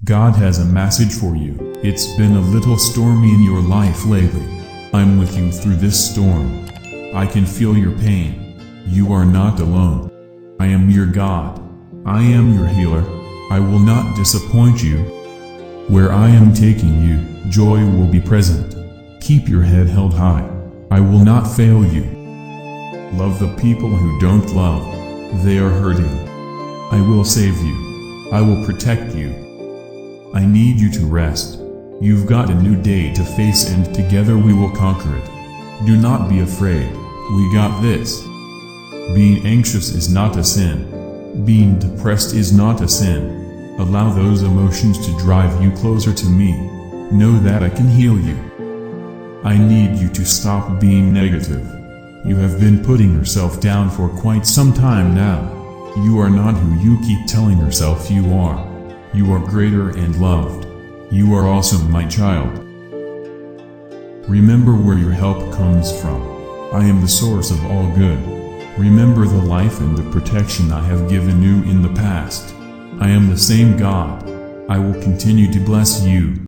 God has a message for you. It's been a little stormy in your life lately. I'm with you through this storm. I can feel your pain. You are not alone. I am your God. I am your healer. I will not disappoint you. Where I am taking you, joy will be present. Keep your head held high. I will not fail you. Love the people who don't love. They are hurting. I will save you. I will protect you. I need you to rest. You've got a new day to face, and together we will conquer it. Do not be afraid. We got this. Being anxious is not a sin. Being depressed is not a sin. Allow those emotions to drive you closer to me. Know that I can heal you. I need you to stop being negative. You have been putting yourself down for quite some time now. You are not who you keep telling yourself you are. You are greater and loved. You are awesome, my child. Remember where your help comes from. I am the source of all good. Remember the life and the protection I have given you in the past. I am the same God. I will continue to bless you.